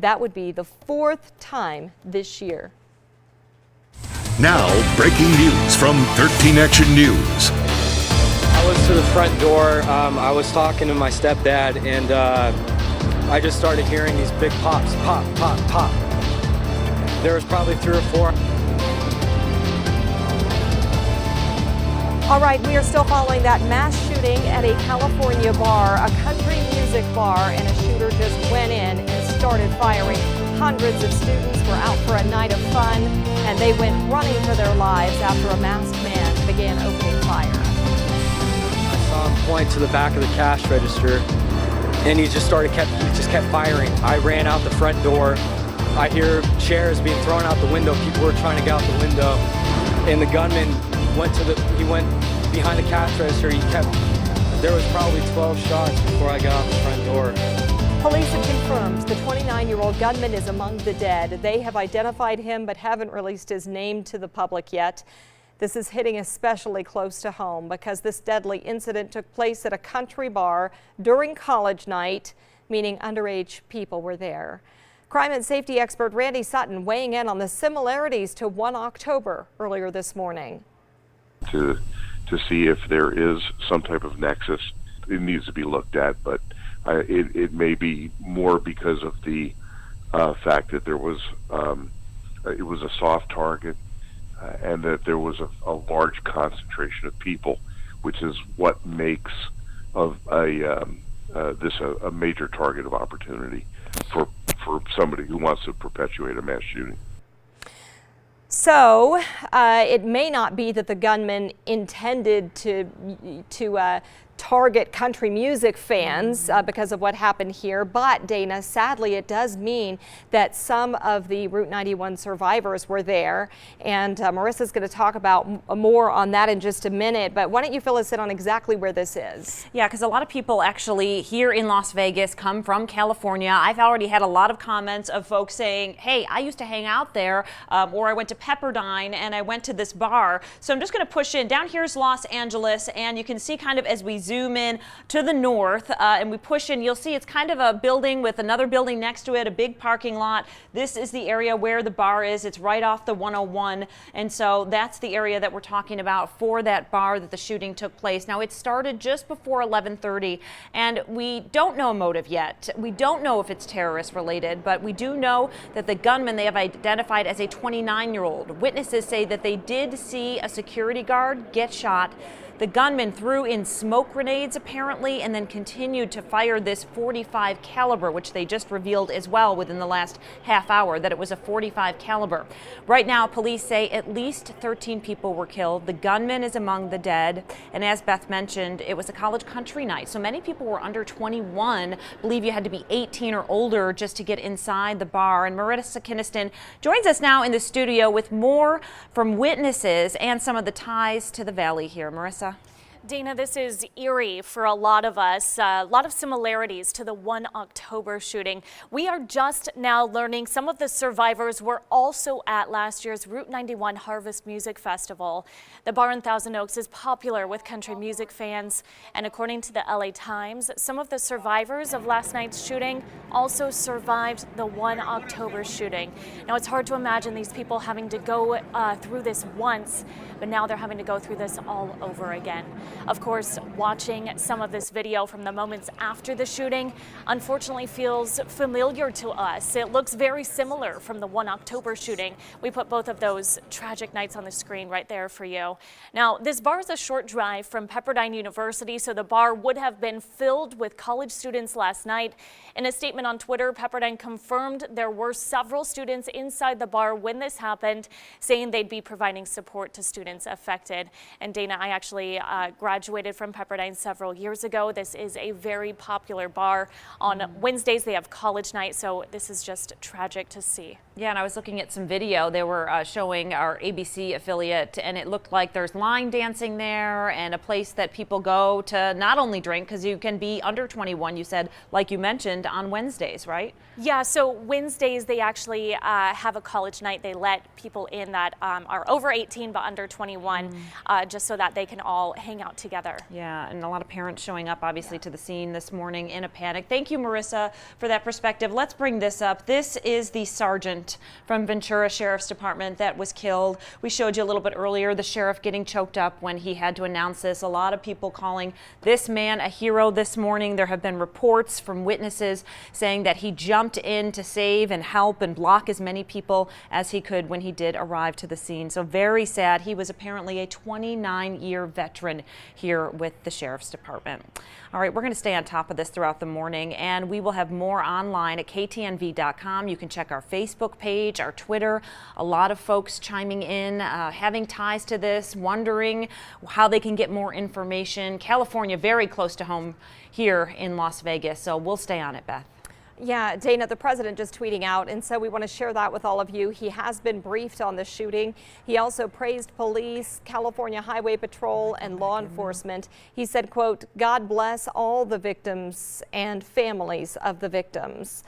That would be the 4th time this year. Now, breaking news from 13 Action News. I was to the front door. I was talking to my stepdad, and I just started hearing these big pops, pop, pop, pop. There was probably 3 or 4. All right, we are still following that mass shooting at a California bar, a country music bar, and a shooter just went in and started firing. Hundreds of students were out for a night of fun, and they went running for their lives after a masked man began opening fire. I saw him point to the back of the cash register, and he just kept firing. I ran out the front door. I hear chairs being thrown out the window. People were trying to get out the window, and the gunman went behind the cash register. There was probably 12 shots before I got out the front door. Police have confirmed the 29-year-old gunman is among the dead. They have identified him but haven't released his name to the public yet. This is hitting especially close to home because this deadly incident took place at a country bar during college night, meaning underage people were there. Crime and safety expert Randy Sutton weighing in on the similarities to 1 October earlier this morning. To see if there is some type of nexus, it needs to be looked at, but it may be more because of the fact that there was it was a soft target and that there was a large concentration of people, which is what makes of this a major target of opportunity for somebody who wants to perpetuate a mass shooting. So it may not be that the gunman intended to target country music fans because of what happened here, but Dana, sadly it does mean that some of the Route 91 survivors were there, and Marissa's going to talk about more on that in just a minute, but why don't you fill us in on exactly where this is? Yeah, because a lot of people actually here in Las Vegas come from California. I've already had a lot of comments of folks saying, hey, I used to hang out there, or I went to Pepperdine and I went to this bar. So I'm just going to push in. Down here's Los Angeles, and you can see kind of as we zoom in to the north and we push in, you'll see it's kind of a building with another building next to it, a big parking lot. This is the area where the bar is. It's right off the 101, and so that's the area that we're talking about for that bar that the shooting took place. Now, it started just before 11:30, and we don't know a motive yet. We don't know if it's terrorist related, but we do know that the gunman they have identified as a 29-year-old. Witnesses say that they did see a security guard get shot. The gunman threw in smoke grenades apparently and then continued to fire this .45 caliber, which they just revealed as well within the last half hour that it was a .45 caliber. Right now, police say at least 13 people were killed. The gunman is among the dead. And as Beth mentioned, it was a college country night. So many people were under 21. Believe you had to be 18 or older just to get inside the bar. And Marissa Kinniston joins us now in the studio with more from witnesses and some of the ties to the valley here. Marissa. Dana, this is eerie for a lot of us, a lot of similarities to the 1 October shooting. We are just now learning some of the survivors were also at last year's Route 91 Harvest Music Festival. The bar in Thousand Oaks is popular with country music fans, and according to the LA Times, some of the survivors of last night's shooting also survived the 1 October shooting. Now, it's hard to imagine these people having to go through this once, but now they're having to go through this all over again. Of course, watching some of this video from the moments after the shooting unfortunately feels familiar to us. It looks very similar from the 1 October shooting. We put both of those tragic nights on the screen right there for you. Now, this bar is a short drive from Pepperdine University, so the bar would have been filled with college students last night. In a statement on Twitter, Pepperdine confirmed there were several students inside the bar when this happened, saying they'd be providing support to students affected. And Dana, I actually graduated from Pepperdine several years ago. This is a very popular bar. On Wednesdays, they have college night, so this is just tragic to see. Yeah, and I was looking at some video. They were showing our ABC affiliate, and it looked like there's line dancing there and a place that people go to not only drink, because you can be under 21, you said, like you mentioned, on Wednesdays, right? Yeah, so Wednesdays they actually have a college night. They let people in that are over 18 but under 21, just so that they can all hang out out together. Yeah, and a lot of parents showing up, obviously, to the scene this morning in a panic. Thank you, Marissa, for that perspective. Let's bring this up. This is the sergeant from Ventura Sheriff's Department that was killed. We showed you a little bit earlier the sheriff getting choked up when he had to announce this. A lot of people calling this man a hero this morning. There have been reports from witnesses saying that he jumped in to save and help and block as many people as he could when he did arrive to the scene. So very sad. He was apparently a 29-year veteran here with the Sheriff's Department. All right, we're going to stay on top of this throughout the morning, and we will have more online at ktnv.com. You can check our Facebook page, our Twitter. A lot of folks chiming in, having ties to this, wondering how they can get more information. California, very close to home here in Las Vegas, so we'll stay on it, Beth. Yeah, Dana, the president just tweeting out, and so we want to share that with all of you. He has been briefed on the shooting. He also praised police, California Highway Patrol, and law enforcement. He said, quote, "God bless all the victims and families of the victims."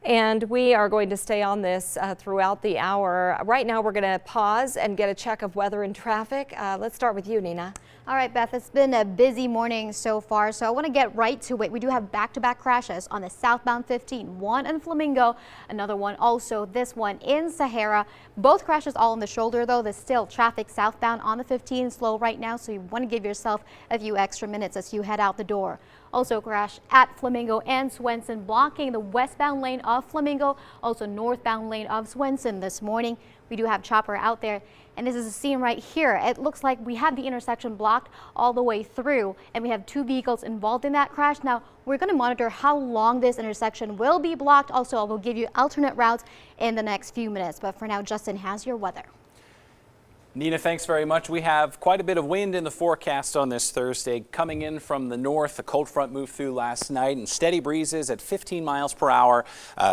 And we are going to stay on this throughout the hour. Right now, we're going to pause and get a check of weather and traffic. Let's start with you, Nina. All right, Beth, it's been a busy morning so far, so I want to get right to it. We do have back-to-back crashes on the southbound 15, one in Flamingo, another one also, this one in Sahara. Both crashes all on the shoulder, though. There's still traffic southbound on the 15 slow right now, so you want to give yourself a few extra minutes as you head out the door. Also crash at Flamingo and Swenson, blocking the westbound lane of Flamingo, also northbound lane of Swenson this morning. We do have chopper out there, and this is a scene right here. It looks like we have the intersection blocked all the way through, and we have two vehicles involved in that crash. Now, we're going to monitor how long this intersection will be blocked. Also, I will give you alternate routes in the next few minutes, but for now, Justin has your weather. Nina, thanks very much. We have quite a bit of wind in the forecast on this Thursday. Coming in from the north, a cold front moved through last night, and steady breezes at 15 miles per hour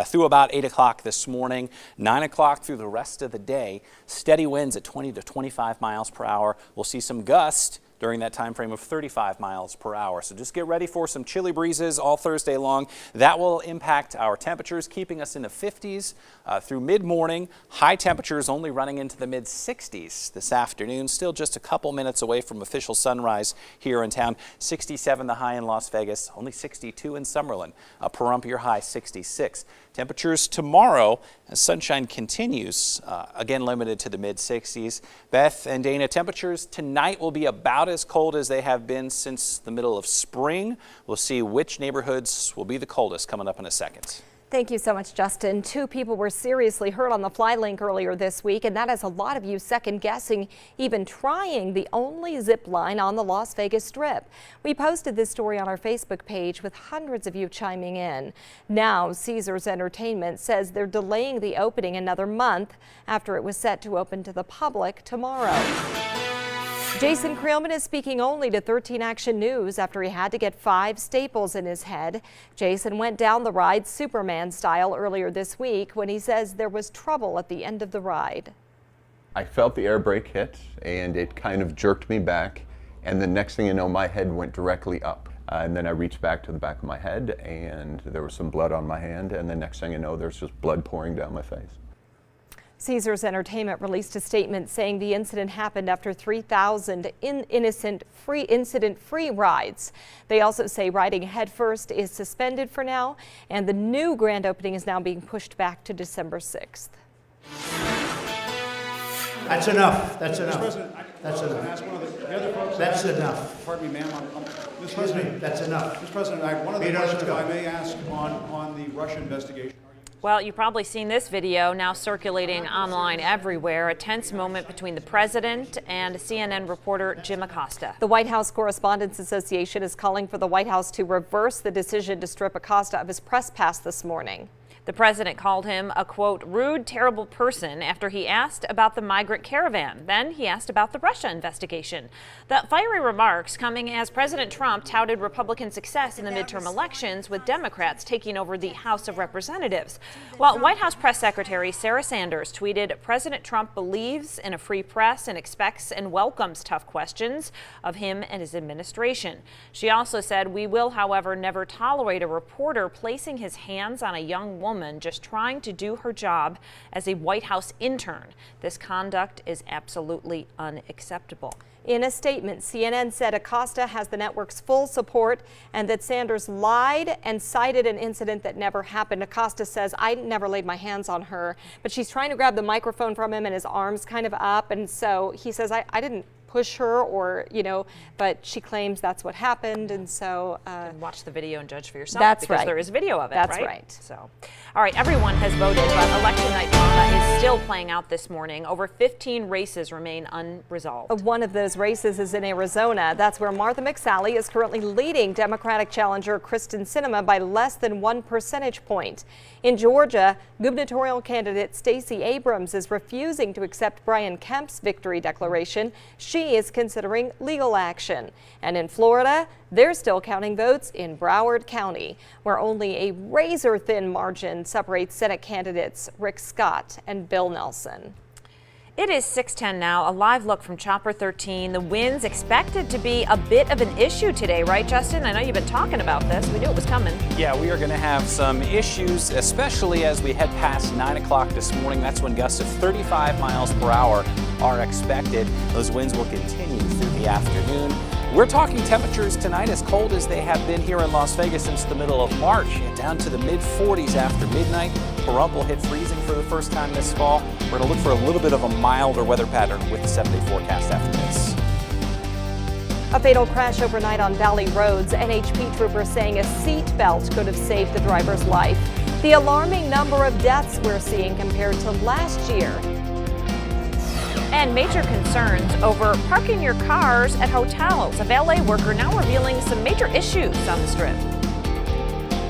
through about 8 o'clock this morning. 9 o'clock through the rest of the day. Steady winds at 20 to 25 miles per hour. We'll see some gusts during that time frame of 35 miles per hour. So just get ready for some chilly breezes all Thursday long. That will impact our temperatures, keeping us in the 50s through mid-morning. High temperatures only running into the mid-60s this afternoon. Still just a couple minutes away from official sunrise here in town. 67 the high in Las Vegas, only 62 in Summerlin. Pahrump, your high 66. Temperatures tomorrow, as sunshine continues, again limited to the mid-60s. Beth and Dana, temperatures tonight will be about as cold as they have been since the middle of spring. We'll see which neighborhoods will be the coldest coming up in a second. Thank you so much, Justin. 2 people were seriously hurt on the FlyLink earlier this week, and that has a lot of you second-guessing even trying the only zip line on the Las Vegas Strip. We posted this story on our Facebook page with hundreds of you chiming in. Now, Caesars Entertainment says they're delaying the opening another month after it was set to open to the public tomorrow. Jason Creelman is speaking only to 13 Action News after he had to get 5 staples in his head. Jason went down the ride Superman style earlier this week when he says there was trouble at the end of the ride. I felt the air brake hit and it kind of jerked me back, and the next thing you know, my head went directly up. And then I reached back to the back of my head and there was some blood on my hand, and the next thing you know, there's just blood pouring down my face. Caesars Entertainment released a statement saying the incident happened after 3,000 incident-free rides. They also say riding headfirst is suspended for now, and the new grand opening is now being pushed back to December 6th. That's enough. That's enough. That's enough. Ask one of the other folks. That's enough. Pardon me, ma'am. Excuse me. That's enough. Mr. President, I have one other question, if I may ask, on the Russia investigation. Well, you've probably seen this video now circulating online everywhere. A tense moment between the president and CNN reporter Jim Acosta. The White House Correspondents Association is calling for the White House to reverse the decision to strip Acosta of his press pass this morning. The president called him a, quote, rude, terrible person after he asked about the migrant caravan. Then he asked about the Russia investigation. The fiery remarks coming as President Trump touted Republican success in the midterm elections, with Democrats taking over the House of Representatives. While White House Press Secretary Sarah Sanders tweeted, President Trump believes in a free press and expects and welcomes tough questions of him and his administration. She also said, we will, however, never tolerate a reporter placing his hands on a young woman woman just trying to do her job as a White House intern. This conduct is absolutely unacceptable. In a statement, CNN said Acosta has the network's full support and that Sanders lied and cited an incident that never happened. Acosta says, I never laid my hands on her, but she's trying to grab the microphone from him and his arm's kind of up. And so he says, I didn't push her or, but she claims that's what happened. And so watch the video and judge for yourself. That's because right. There is video of it. That's right. right. So, all right, everyone has voted, but election night drama is still playing out this morning. Over 15 races remain unresolved. One of those races is in Arizona. That's where Martha McSally is currently leading Democratic challenger Kristen Sinema by less than 1 percentage point. In Georgia, gubernatorial candidate Stacey Abrams is refusing to accept Brian Kemp's victory declaration. She is considering legal action. And in Florida, they're still counting votes in Broward County, where only a razor-thin margin separates Senate candidates Rick Scott and Bill Nelson. It is 6:10 now. A live look from Chopper 13. The winds expected to be a bit of an issue today, right, Justin? I know you've been talking about this. We knew it was coming. Yeah, we are going to have some issues, especially as we head past 9 o'clock this morning. That's when gusts of 35 miles per hour are expected. Those winds will continue through the afternoon. We're talking temperatures tonight as cold as they have been here in Las Vegas since the middle of March, down to the mid-40s after midnight. Pahrump will hit freezing for the first time this fall. We're going to look for a little bit of a milder weather pattern with the 7-day forecast after this. A fatal crash overnight on Valley Roads. NHP troopers saying a seat belt could have saved the driver's life. The alarming number of deaths we're seeing compared to last year. And major concerns over parking your cars at hotels. A valet worker now revealing some major issues on the Strip.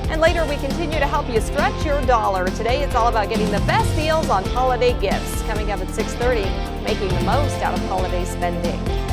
And later we continue to help you stretch your dollar. Today it's all about getting the best deals on holiday gifts. Coming up at 6:30, making the most out of holiday spending.